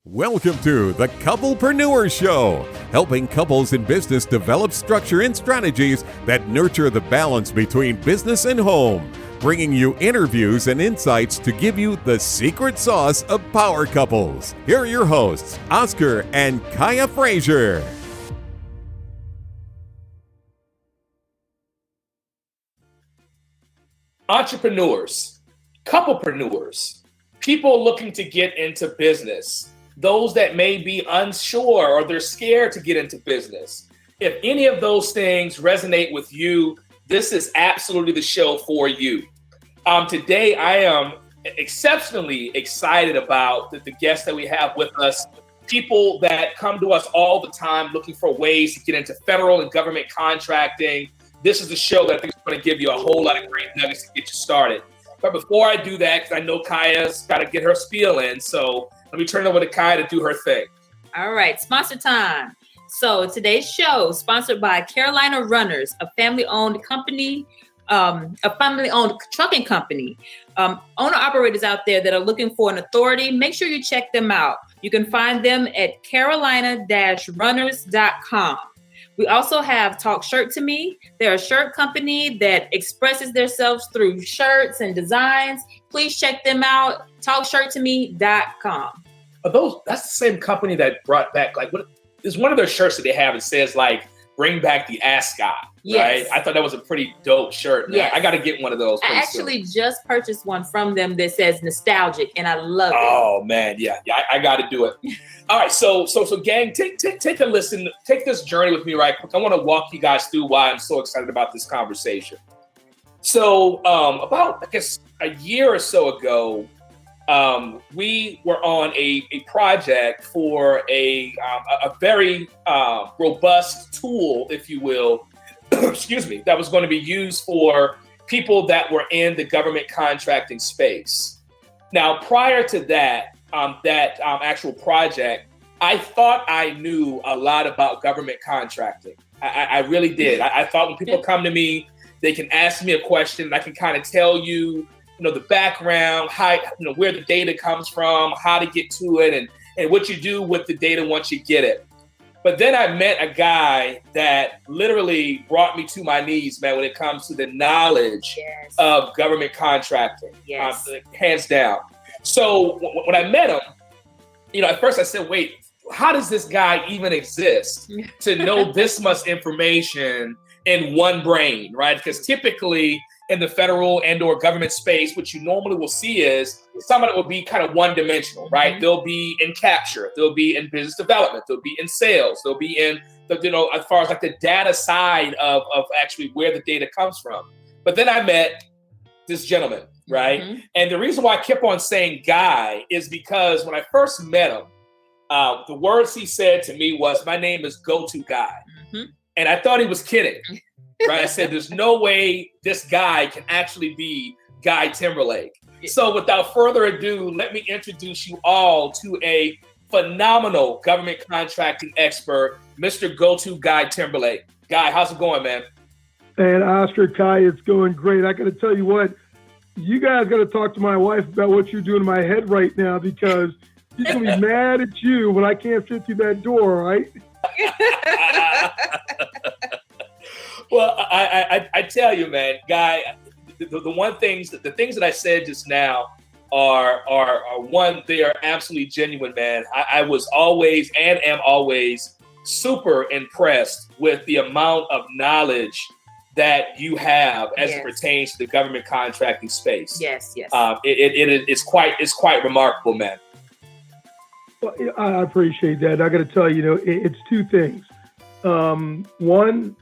Welcome to the Couple-preneurs Show, helping couples in business develop structure and strategies that nurture the balance between business and home, bringing you interviews and insights to give you the secret sauce of power couples. Here are your hosts, Oscar and Kaya Frazier. Entrepreneurs, couplepreneurs, people looking to get into business, those that may be unsure or they're scared to get into business. If any of those things resonate with you, this is absolutely the show for you. Today, I am exceptionally excited about the guests that we have with us, people that come to us all the time looking for ways to get into federal and government contracting. This is the show that I think is going to give you a whole lot of great nuggets to get you started. But before I do that, because I know Kaya's got to get her spiel in, so let me turn it over to Kaya to do her thing. All right, sponsor time. So today's show is sponsored by Carolina Runners, a family-owned company, a family-owned trucking company. Owner-operators out there that are looking for an authority, make sure you check them out. You can find them at carolina-runners.com. We also have Talk Shirt to Me. They're a shirt company that expresses themselves through shirts and designs. Please check them out, talkshirttome.com. That's the same company that brought back, what is one of their shirts that they have? It says bring back the ascot, yes. Right? I thought that was a pretty dope shirt. Yes. I got to get one of those. I actually just purchased one from them that says nostalgic, and I love it. Oh man, yeah, I got to do it. All right, so gang, take a listen, take this journey with me right quick. I want to walk you guys through why I'm so excited about this conversation. So about, I guess, a year or so ago, we were on a project for a very robust tool, if you will, excuse me, that was going to be used for people that were in the government contracting space. Now, prior to that actual project, I thought I knew a lot about government contracting. I really did. I thought when people come to me, they can ask me a question, and I can kind of tell you, the background, how, where the data comes from, how to get to it, and what you do with the data once you get it. But then I met a guy that literally brought me to my knees, man, when it comes to the knowledge yes. of government contracting, yes. Hands down. So when I met him, at first I said, wait, how does this guy even exist to know this much information in one brain, right? Because typically in the federal and or government space, what you normally will see is some of it will be kind of one-dimensional, right? Mm-hmm. They'll be in capture, they'll be in business development, they'll be in sales, they'll be in as far as the data side of actually where the data comes from. But then I met this gentleman, right? Mm-hmm. And the reason why I kept on saying guy is because when I first met him, the words he said to me was, "My name is Go-To-Guy." Mm-hmm. And I thought he was kidding. Right? I said, there's no way this guy can actually be Guy Timberlake. So without further ado, let me introduce you all to a phenomenal government contracting expert, Mr. Go-To-Guy Timberlake. Guy, how's it going, man? And Oscar, Kai, it's going great. I got to tell you what, you guys got to talk to my wife about what you're doing in my head right now, because she's going to be mad at you when I can't fit through that door, right? Well, I tell you, man, Guy, the things that I said just now are one, they are absolutely genuine, man. I was always and am always super impressed with the amount of knowledge that you have as yes. it pertains to the government contracting space. Yes. It's quite remarkable, man. Well, I appreciate that. I got to tell you, it's two things. One,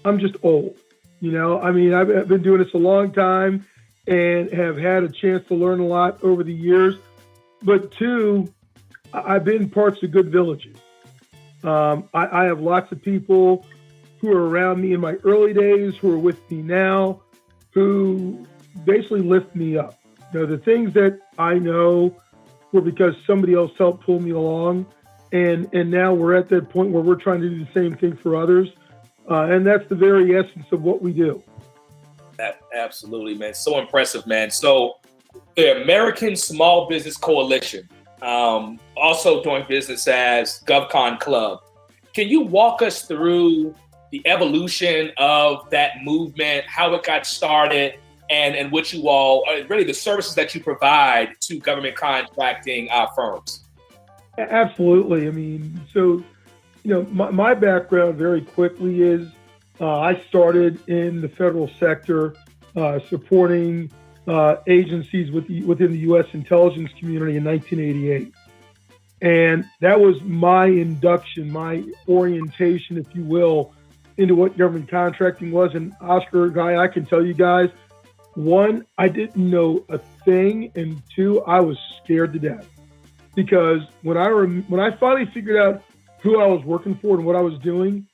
I'm just old, I've been doing this a long time and have had a chance to learn a lot over the years. But two, I've been parts of good villages. I have lots of people who are around me in my early days, who are with me now, who basically lift me up. The things that I know were because somebody else helped pull me along. And now we're at that point where we're trying to do the same thing for others. And that's the very essence of what we do. Absolutely, man. So impressive, man. So the American Small Business Coalition, also doing business as GovCon Club. Can you walk us through the evolution of that movement, how it got started, and what you all, really the services that you provide to government contracting firms? Absolutely. I mean, so, my background very quickly is I started in the federal sector supporting agencies within the U.S. intelligence community in 1988. And that was my induction, my orientation, if you will, into what government contracting was. And Oscar, Guy, I can tell you guys, one, I didn't know a thing, and two, I was scared to death. Because when I finally figured out who I was working for and what I was doing,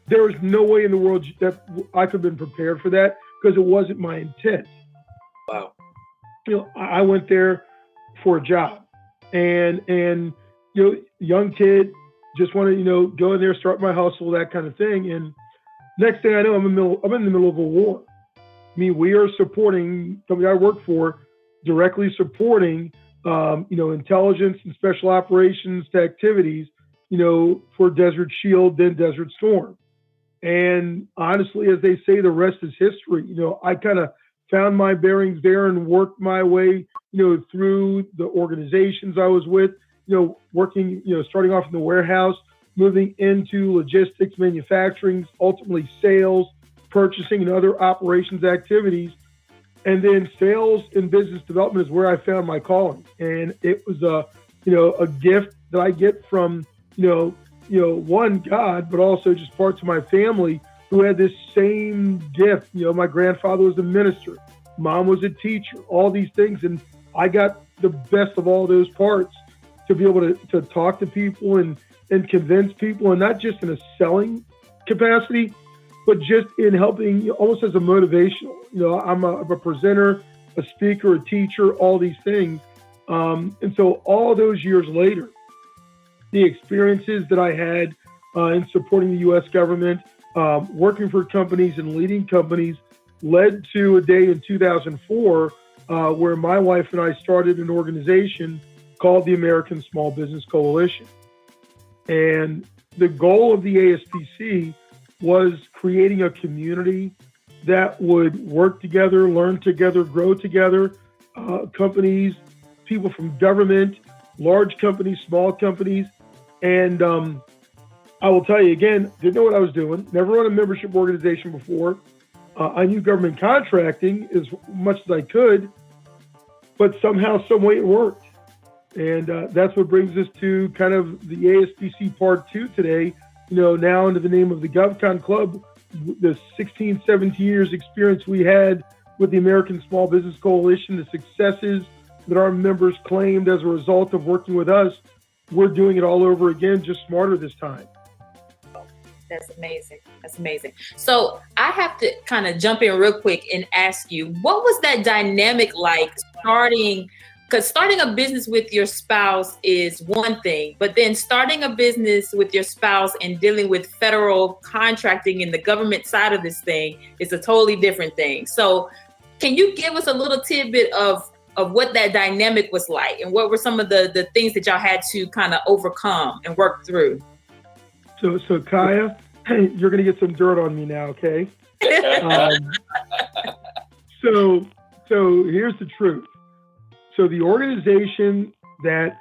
there was no way in the world that I could have been prepared for that, because it wasn't my intent. Wow. I went there for a job, and young kid, just want to go in there, start my hustle, that kind of thing. And next thing I know, I'm in the middle of a war. I mean, we are supporting somebody I work for, directly supporting intelligence and special operations activities, for Desert Shield, then Desert Storm. And honestly, as they say, the rest is history. I kind of found my bearings there and worked my way, through the organizations I was with, working, starting off in the warehouse, moving into logistics, manufacturing, ultimately sales, purchasing, and other operations activities. And then sales and business development is where I found my calling. And it was a gift that I get from, one, God, but also just parts of my family who had this same gift. My grandfather was a minister, mom was a teacher, all these things. And I got the best of all those parts to be able to talk to people and convince people, and not just in a selling capacity, but just in helping, almost as a motivational. I'm a presenter, a speaker, a teacher, all these things. And so all those years later, the experiences that I had in supporting the U.S. government, working for companies and leading companies, led to a day in 2004 where my wife and I started an organization called the American Small Business Coalition. And the goal of the ASBC was creating a community that would work together, learn together, grow together, companies, people from government, large companies, small companies. And I will tell you again, didn't know what I was doing, never run a membership organization before. I knew government contracting as much as I could, but somehow, some way it worked. And that's what brings us to kind of the ASBC Part 2 today, now under the name of the GovCon Club, the 16, 17 years experience we had with the American Small Business Coalition, the successes that our members claimed as a result of working with us. We're doing it all over again, just smarter this time. That's amazing. That's amazing. So I have to kind of jump in real quick and ask you, what was that dynamic like starting? Because starting a business with your spouse is one thing, but then starting a business with your spouse and dealing with federal contracting and the government side of this thing is a totally different thing. So can you give us a little tidbit of what that dynamic was like, and what were some of the things that y'all had to kind of overcome and work through? So Kaya, you're going to get some dirt on me now, okay? So here's the truth. So the organization that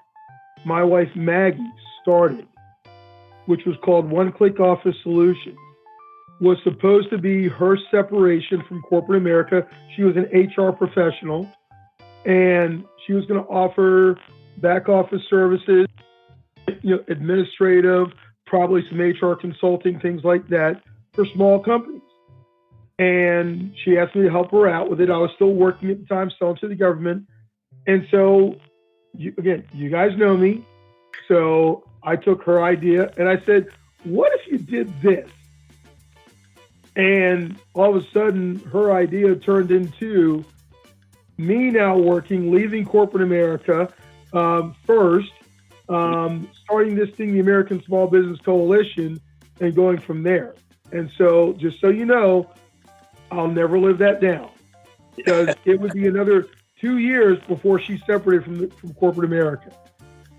my wife Maggie started, which was called One Click Office Solutions, was supposed to be her separation from corporate America. She was an HR professional, and she was going to offer back office services, administrative, probably some HR consulting, things like that for small companies. And she asked me to help her out with it. I was still working at the time, selling to the government. And so, you guys know me. So I took her idea and I said, what if you did this? And all of a sudden, her idea turned into me now working, leaving corporate America first, starting this thing, the American Small Business Coalition, and going from there. And so, just so you know, I'll never live that down, because it would be another 2 years before she separated from corporate America.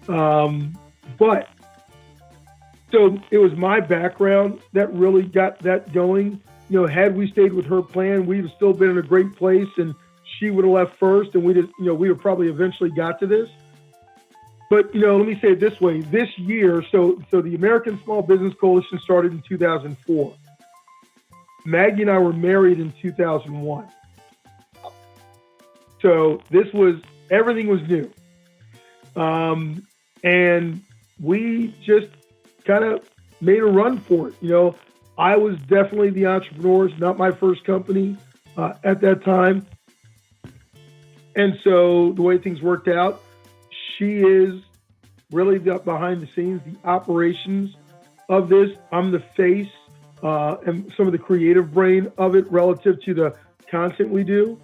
But so it was my background that really got that going. Had we stayed with her plan, we'd have still been in a great place, and she would have left first, and we'd have probably eventually got to this. But let me say it this way: this year, so the American Small Business Coalition started in 2004. Maggie and I were married in 2001. So everything was new. And we just kind of made a run for it. I was definitely the entrepreneur, not my first company at that time. And so the way things worked out, she is really behind the scenes, the operations of this. I'm the face and some of the creative brain of it relative to the content we do.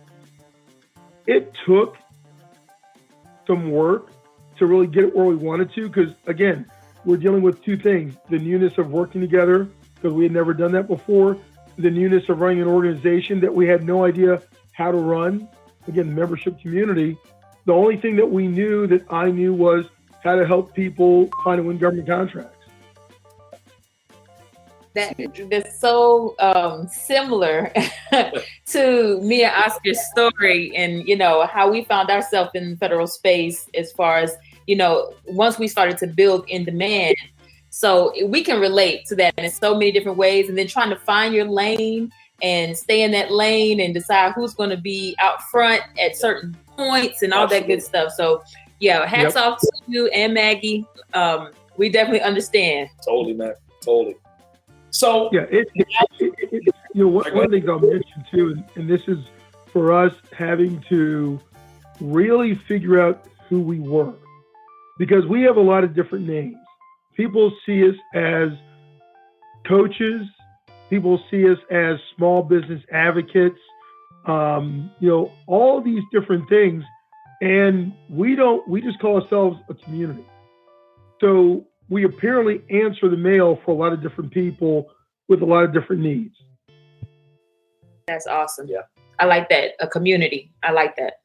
It took some work to really get it where we wanted to, because again, we're dealing with two things: the newness of working together, because we had never done that before, the newness of running an organization that we had no idea how to run. Again, the membership community. The only thing that I knew was how to help people find and win government contracts. That's so similar to me and Oscar's story, and how we found ourselves in the federal space as far as once we started to build in demand. So we can relate to that in so many different ways, and then trying to find your lane and stay in that lane and decide who's going to be out front at certain points and all that good stuff. So yeah, hats off to you and Maggie. We definitely understand. Totally, man. Totally. So yeah, one of the things I'll mention too, and this is for us having to really figure out who we were, because we have a lot of different names. People see us as coaches. People see us as small business advocates. All of these different things, and we just call ourselves a community. So we apparently answer the mail for a lot of different people with a lot of different needs. That's awesome. Yeah. I like that. A community. I like that.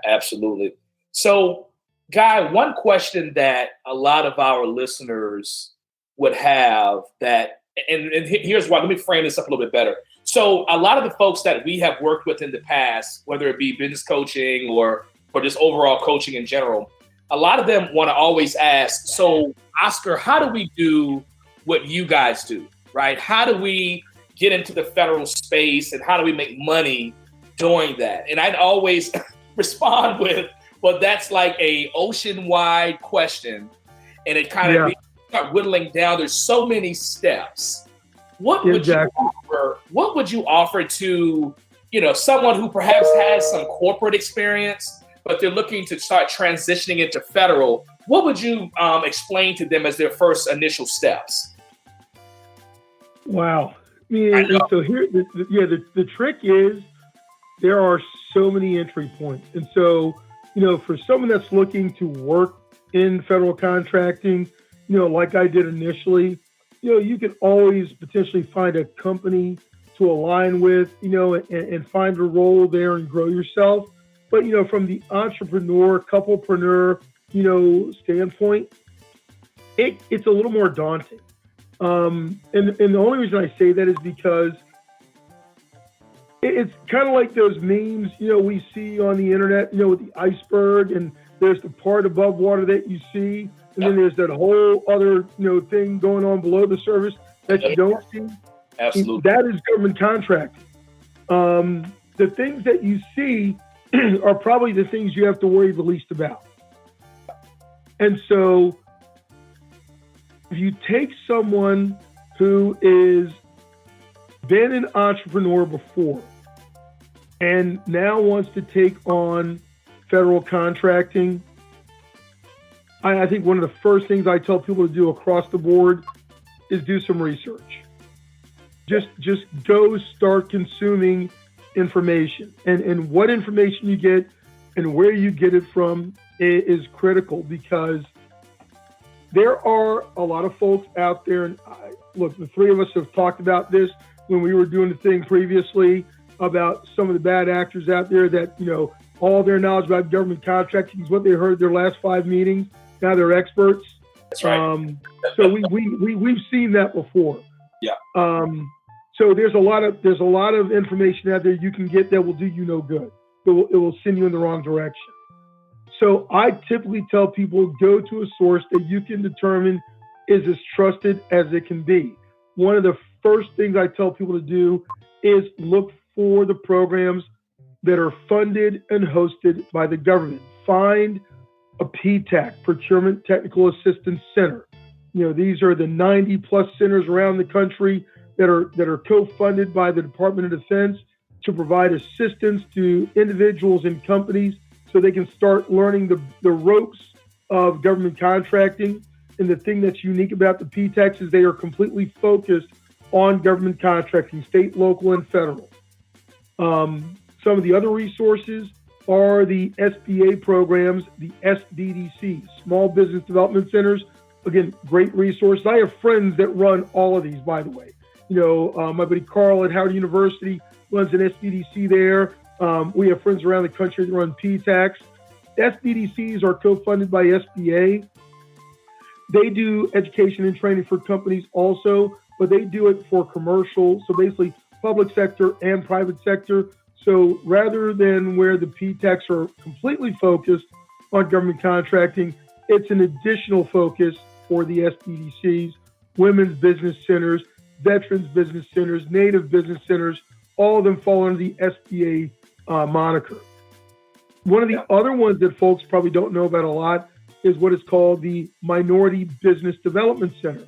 Absolutely. So, Guy, one question that a lot of our listeners would have and here's why, let me frame this up a little bit better. So a lot of the folks that we have worked with in the past, whether it be business coaching or just overall coaching in general, a lot of them want to always ask, so Oscar, how do we do what you guys do, right? How do we get into the federal space, and how do we make money doing that? And I'd always respond with, well, that's like a ocean-wide question. And it kind of start whittling down. There's so many steps. What would you offer to, someone who perhaps has some corporate experience, but they're looking to start transitioning into federal? What would you explain to them as their first initial steps? Wow. And so here, the trick is there are so many entry points. And so, for someone that's looking to work in federal contracting, like I did initially, you can always potentially find a company to align with, and find a role there and grow yourself. But, from the entrepreneur, couple-preneur, standpoint, it's a little more daunting. And the only reason I say that is because it's kind of like those memes, we see on the internet, with the iceberg, and there's the part above water that you see, and then there's that whole other, thing going on below the surface that you don't see. Absolutely. That is government contracting. The things that you see are probably the things you have to worry the least about. And so if you take someone who is been an entrepreneur before and now wants to take on federal contracting, I think one of the first things I tell people to do across the board is do some research. Just go start consuming information, and what information you get and where you get it from is critical, because there are a lot of folks out there. And look, the three of us have talked about this when we were doing the thing previously about some of the bad actors out there that, all their knowledge about government contracting is what they heard at their last 5 meetings. Now they're experts. That's right. So we've seen that before. Yeah. So there's a lot of information out there you can get that will do you no good. It will send you in the wrong direction. So I typically tell people, go to a source that you can determine is as trusted as it can be. One of the first things I tell people to do is look for the programs that are funded and hosted by the government. Find a PTAC, Procurement Technical Assistance Center. These are the 90 plus centers around the country that are co-funded by the Department of Defense to provide assistance to individuals and companies so they can start learning the ropes of government contracting. And the thing that's unique about the PTACs is they are completely focused on government contracting, state, local, and federal. Some of the other resources are the SBA programs, the SBDCs, Small Business Development Centers. Again, great resources. I have friends that run all of these, by the way. My buddy Carl at Howard University runs an SBDC there. We have friends around the country that run PTACs. SBDCs are co-funded by SBA. They do education and training for companies also, but they do it for commercial, so basically public sector and private sector. So rather than where the PTACs are completely focused on government contracting, it's an additional focus for the SBDCs, women's business centers, veterans business centers, native business centers. All of them fall under the SBA moniker. One of the other ones that folks probably don't know about a lot is what is called the Minority Business Development Center,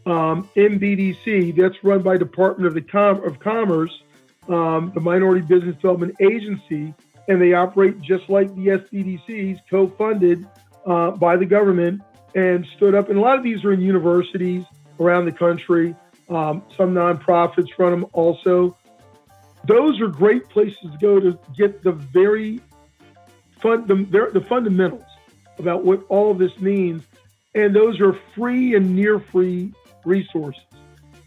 MBDC. That's run by Department of Commerce, the Minority Business Development Agency, and they operate just like the SBDCs, co-funded by the government and stood up. And a lot of these are in universities around the country. Some nonprofits run them also. Those are great places to go to get the fundamentals about what all of this means. And those are free and near free resources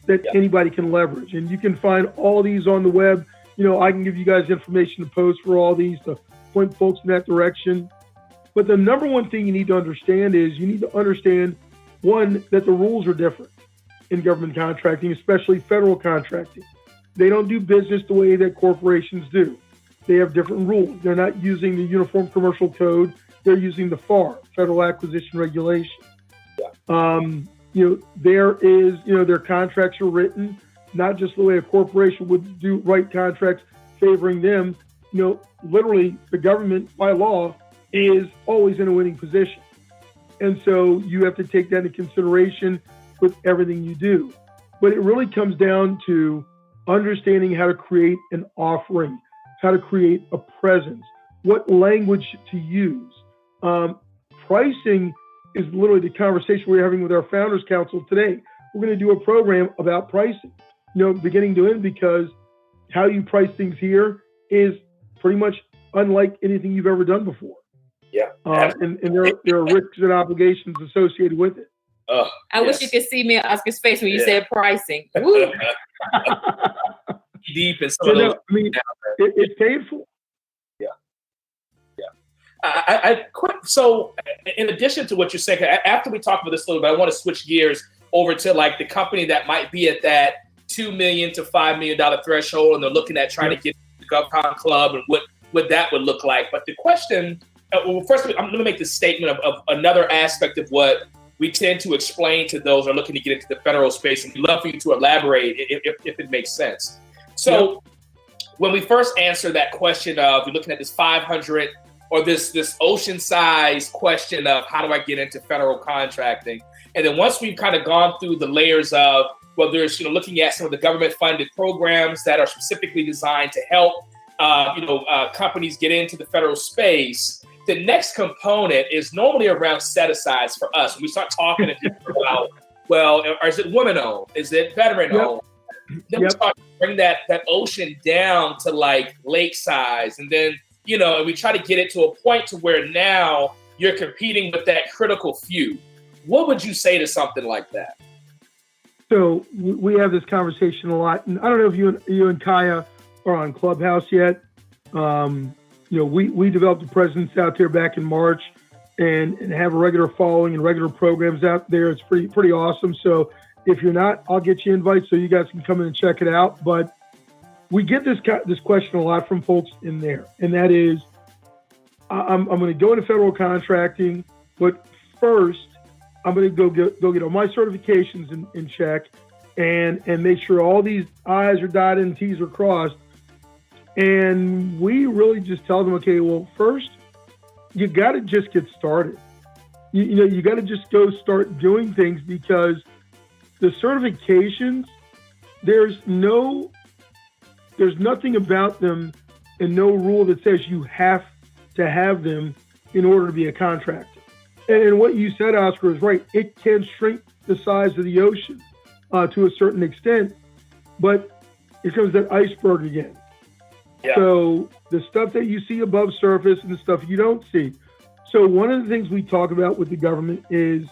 that anybody can leverage. And you can find all these on the web. I can give you guys information to post for all these to point folks in that direction. But the number one thing you need to understand is you need to understand, one, that the rules are different in government contracting, especially federal contracting. They don't do business the way that corporations do. They have different rules. They're not using the Uniform Commercial Code. They're using the FAR, Federal Acquisition Regulation. Their contracts are written not just the way a corporation would write contracts favoring them. Literally, the government by law is always in a winning position. And so you have to take that into consideration with everything you do. But it really comes down to understanding how to create an offering, how to create a presence, what language to use. Pricing is literally the conversation we're having with our Founders Council today. We're going to do a program about pricing, beginning to end, because how you price things here is pretty much unlike anything you've ever done before. Yeah. And there are risks and obligations associated with it. I wish you could see me in Oscar's face when you said pricing. Woo. Deep in some of those. It's painful. So in addition to what you're saying, after we talk about this a little bit, I want to switch gears over to like the company that might be at that $2 million to $5 million threshold, and they're looking at trying to get the GovCon Club and what that would look like. But the question, first, I'm going to make this statement of another aspect of what we tend to explain to those who are looking to get into the federal space, and we'd love for you to elaborate if it makes sense. So when we first answer that question of, we're looking at this 500 or this ocean-sized question of how do I get into federal contracting? And then once we've kind of gone through the layers of, well, there's, looking at some of the government-funded programs that are specifically designed to help, companies get into the federal space, the next component is normally around set-asides for us. When we start talking to people about, well, is it women-owned? Is it veteran-owned? Then we start to bring that ocean down to like lake size. And then, and we try to get it to a point to where now you're competing with that critical few. What would you say to something like that? So we have this conversation a lot. And I don't know if you and Kaya are on Clubhouse yet. We developed a presence out there back in March. and have a regular following and regular programs out there. It's pretty awesome. So if you're not, I'll get you invites so you guys can come in and check it out. But we get this question a lot from folks in there, and that is, I'm going to go into federal contracting, but first I'm going to go get all my certifications in check and make sure all these I's are dotted and T's are crossed. And we really just tell them, okay, well, first you got to just get started. You got to just go start doing things, because the certifications, there's nothing about them and no rule that says you have to have them in order to be a contractor. And what you said, Oscar, is right. It can shrink the size of the ocean to a certain extent, but here comes that iceberg again. Yeah. So the stuff that you see above surface and the stuff you don't see. So one of the things we talk about with the government is,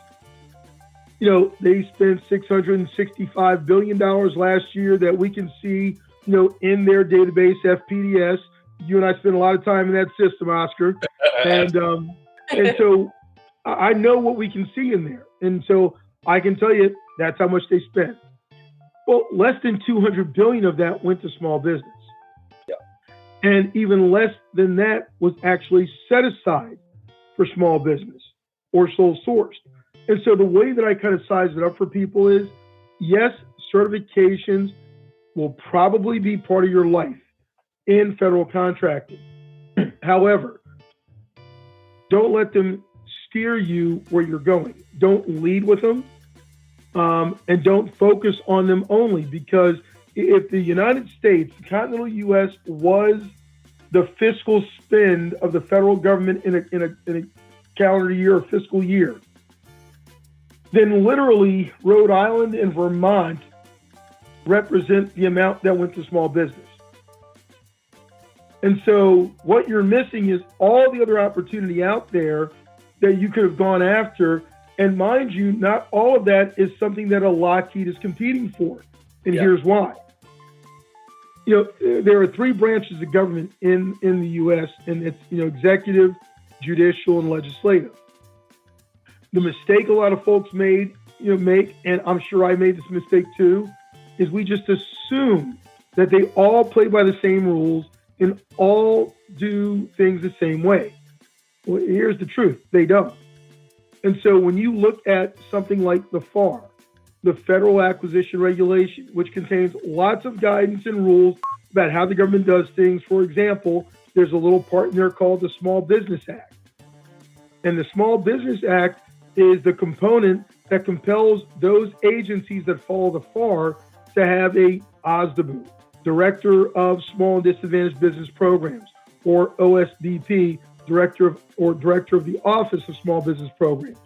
they spent $665 billion last year that we can see, in their database, FPDS. You and I spend a lot of time in that system, Oscar. And so I know what we can see in there. And so I can tell you that's how much they spent. Well, less than $200 billion of that went to small business. Yeah. And even less than that was actually set aside for small business or sole sourced. And so the way that I kind of size it up for people is, yes, certifications will probably be part of your life in federal contracting. However, don't let them steer you where you're going. Don't lead with them, and don't focus on them only, because if the United States, the continental U.S., was the fiscal spend of the federal government in a calendar year or fiscal year, then literally Rhode Island and Vermont represent the amount that went to small business. And so what you're missing is all the other opportunity out there that you could have gone after. And mind you, not all of that is something that a Lockheed is competing for. And here's why. There are three branches of government in the U.S., and it's, executive, judicial, and legislative. The mistake a lot of folks make, and I'm sure I made this mistake too, is we just assume that they all play by the same rules and all do things the same way. Well, here's the truth. They don't. And so when you look at something like the FAR, the Federal Acquisition Regulation, which contains lots of guidance and rules about how the government does things. For example, there's a little part in there called the Small Business Act. And the Small Business Act is the component that compels those agencies that follow the FAR to have a OSDBU, Director of Small and Disadvantaged Business Programs, or OSDP, Director of the Office of Small Business Programs.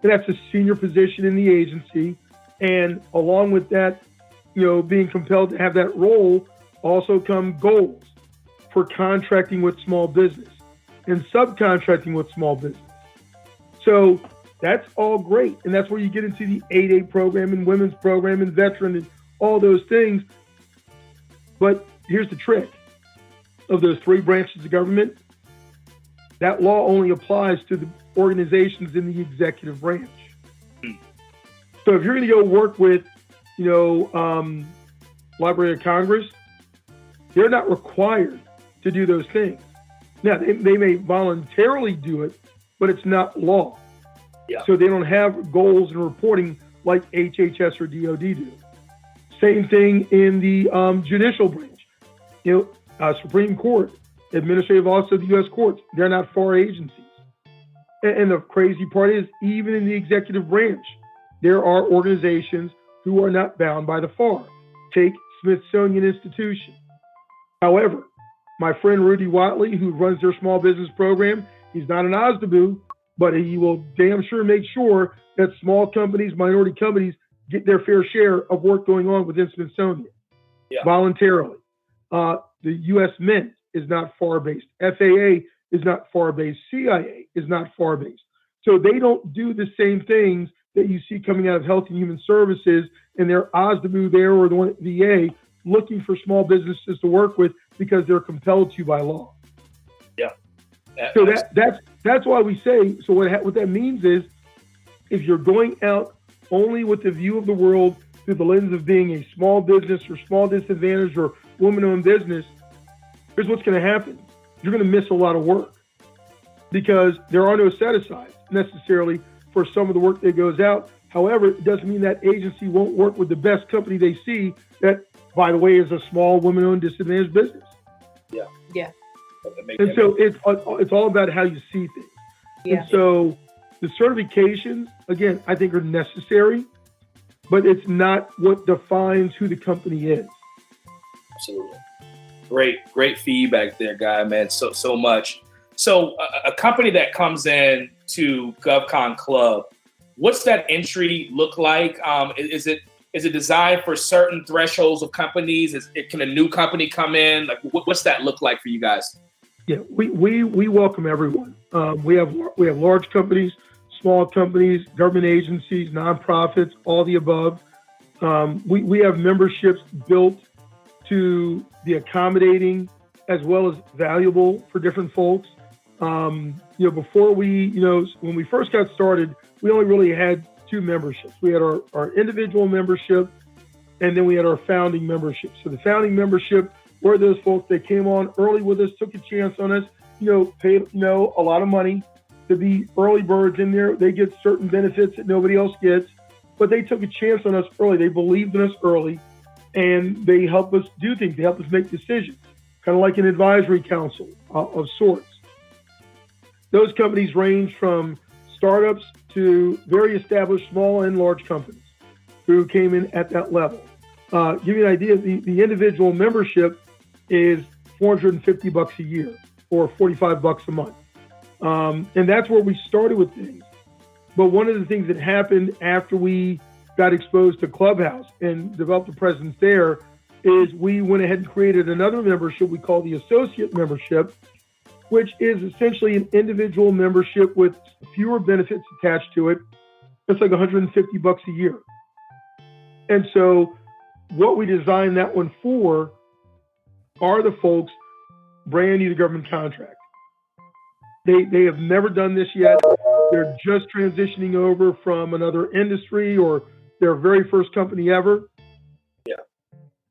And that's a senior position in the agency. And along with that, being compelled to have that role, also come goals for contracting with small business and subcontracting with small business. So that's all great. And that's where you get into the 8A program and women's program and veteran and all those things. But here's the trick. Of those three branches of government, that law only applies to the organizations in the executive branch. So if you're going to go work with, Library of Congress, they're not required to do those things. Now, they may voluntarily do it, but it's not law. Yeah. So they don't have goals and reporting like HHS or DOD do. Same thing in the judicial branch. Supreme Court, Administrative Office of the U.S. Courts, they're not FAR agencies. And the crazy part is, even in the executive branch, there are organizations who are not bound by the FAR. Take Smithsonian Institution. However, my friend Rudy Watley, who runs their small business program, he's not an OSDBU, but he will damn sure make sure that small companies, minority companies, get their fair share of work going on within Smithsonian voluntarily. The U.S. Mint is not FAR-based. FAA is not FAR-based. CIA is not FAR-based. So they don't do the same things that you see coming out of Health and Human Services and their OSDBU there or the one at VA looking for small businesses to work with because they're compelled to by law. Yeah. So that's why we say, so what that means is, if you're going out only with the view of the world through the lens of being a small business or small disadvantaged or woman-owned business, here's what's going to happen. You're going to miss a lot of work because there are no set-asides necessarily for some of the work that goes out. However, it doesn't mean that agency won't work with the best company they see that, by the way, is a small woman-owned disadvantaged business. Yeah. And so it's all about how you see things. Yeah. And so the certifications, again, I think are necessary, but it's not what defines who the company is. Absolutely. Great feedback there, Guy, man. So much. So a company that comes in to GovCon Club, what's that entry look like? Is it designed for certain thresholds of companies? Can a new company come in? Like, what's that look like for you guys? Yeah, we welcome everyone. We have large companies, small companies, government agencies, nonprofits, all the above. We have memberships built to be accommodating as well as valuable for different folks. Before when we first got started, we only really had two memberships. We had our individual membership, and then we had our founding membership. So the founding membership were those folks that came on early with us, took a chance on us, paid a lot of money to be early birds in there. They get certain benefits that nobody else gets, but they took a chance on us early. They believed in us early, and they help us do things. They help us make decisions, kind of like an advisory council of sorts. Those companies range from startups to very established small and large companies who came in at that level. Give you an idea, the individual membership is $450 a year or $45 a month. And that's where we started with things. But one of the things that happened after we got exposed to Clubhouse and developed a presence there is we went ahead and created another membership we call the associate membership, which is essentially an individual membership with fewer benefits attached to it. It's like $150 a year. And so what we designed that one for are the folks brand new to government contract. They have never done this yet. They're just transitioning over from another industry or their very first company ever. Yeah.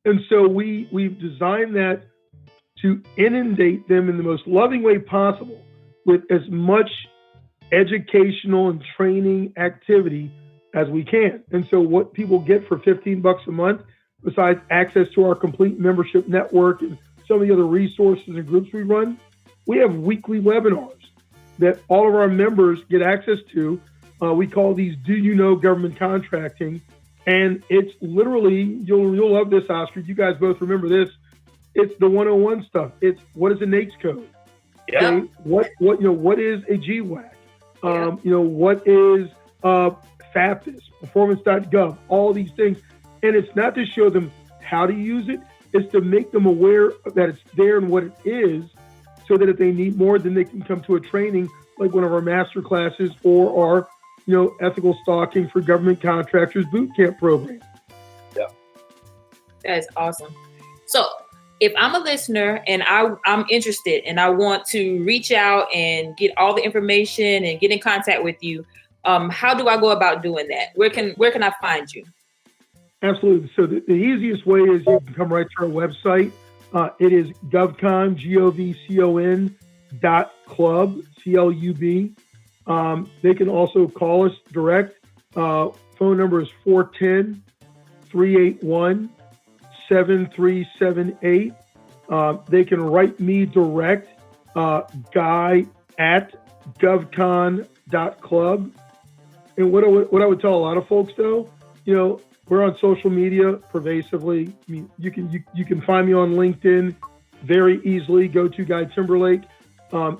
And so we've designed that to inundate them in the most loving way possible with as much educational and training activity as we can. And so what people get for $15 a month, besides access to our complete membership network and some of the other resources and groups we run, we have weekly webinars that all of our members get access to. We call these Do You Know Government Contracting? And it's literally, you'll love this, Oscar. You guys both remember this. It's the 101 stuff. It's what is a NAICS code? Yeah. Okay? What is a GWAC? What is FAPTIS, performance.gov, all these things. And it's not to show them how to use it, it's to make them aware that it's there and what it is, so that if they need more, then they can come to a training like one of our master classes or our, ethical stalking for government contractors boot camp program. Yeah. That is awesome. So if I'm a listener and I'm interested and I want to reach out and get all the information and get in contact with you, how do I go about doing that? Where can I find you? Absolutely. So the easiest way is you can come right to our website. It is GovCon, GovCon.club, CLUB. They can also call us direct. Phone number is 410-381-7378. They can write me direct, guy@govcon.club. And what I would tell a lot of folks though, we're on social media pervasively. I mean, you can find me on LinkedIn very easily. Go-To-Guy Timberlake.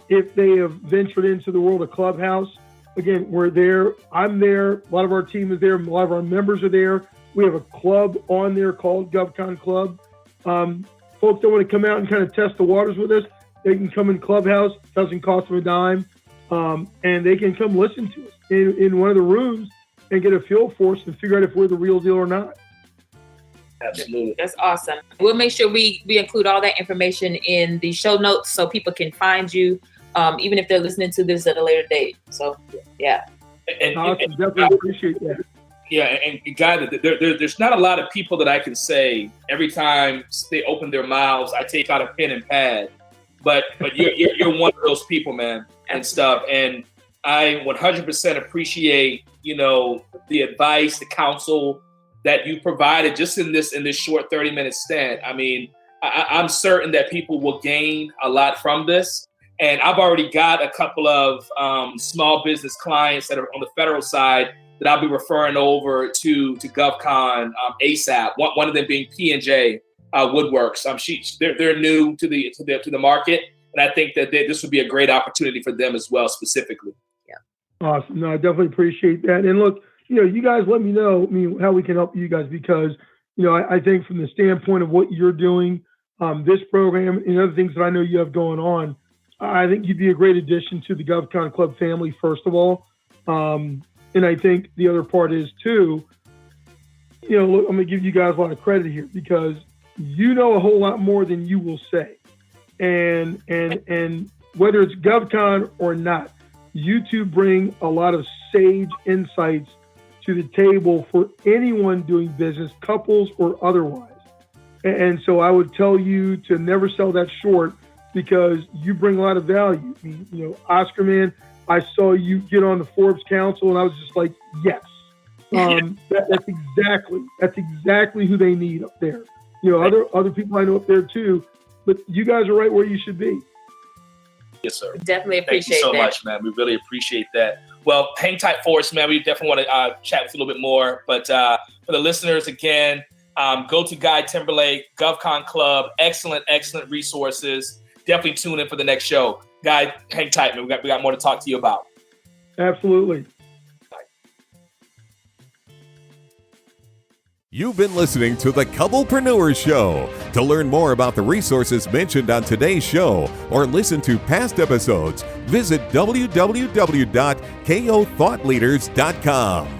If they have ventured into the world of Clubhouse, again, we're there. I'm there. A lot of our team is there. A lot of our members are there. We have a club on there called GovCon Club. Folks that want to come out and kind of test the waters with us, they can come in Clubhouse. It doesn't cost them a dime. And they can come listen to us in one of the rooms and get a feel for us and figure out if we're the real deal or not. Absolutely. That's awesome. We'll make sure we include all that information in the show notes so people can find you even if they're listening to this at a later date. So, yeah. Awesome. Definitely appreciate that. Yeah, and guys, there's not a lot of people that I can say every time they open their mouths, I take out a pen and pad. But you're one of those people, man, and stuff. And I 100% appreciate, the advice, the counsel that you provided just in this short 30-minute stint. I mean, I'm certain that people will gain a lot from this. And I've already got a couple of small business clients that are on the federal side that I'll be referring over to GovCon ASAP. One of them being P&J Woodworks. They're new to the market, and I think that this would be a great opportunity for them as well, specifically. Yeah. Awesome. No, I definitely appreciate that. And look, you guys let me know how we can help you guys, because I think from the standpoint of what you're doing, this program and other things that I know you have going on, I think you'd be a great addition to the GovCon Club family, first of all. And I think the other part is too, look, I'm going to give you guys a lot of credit here, because you know a whole lot more than you will say. And whether it's GovCon or not, you two bring a lot of sage insights to the table for anyone doing business, couples or otherwise. And so I would tell you to never sell that short, because you bring a lot of value. Oscar, man, I saw you get on the Forbes Council, and I was just like, yes. That's exactly who they need up there. Other people I know up there too, but you guys are right where you should be. Yes, sir. Definitely appreciate that. Thank you so much, man. We really appreciate that. Well, hang tight for us, man. We definitely want to chat with you a little bit more. But for the listeners, again, Go-To-Guy Timberlake, GovCon Club, excellent resources. Definitely tune in for the next show. Guys, hang tight, man. We got more to talk to you about. Absolutely. You've been listening to the Couple-preneurs Show. To learn more about the resources mentioned on today's show or listen to past episodes, visit www.kothoughtleaders.com.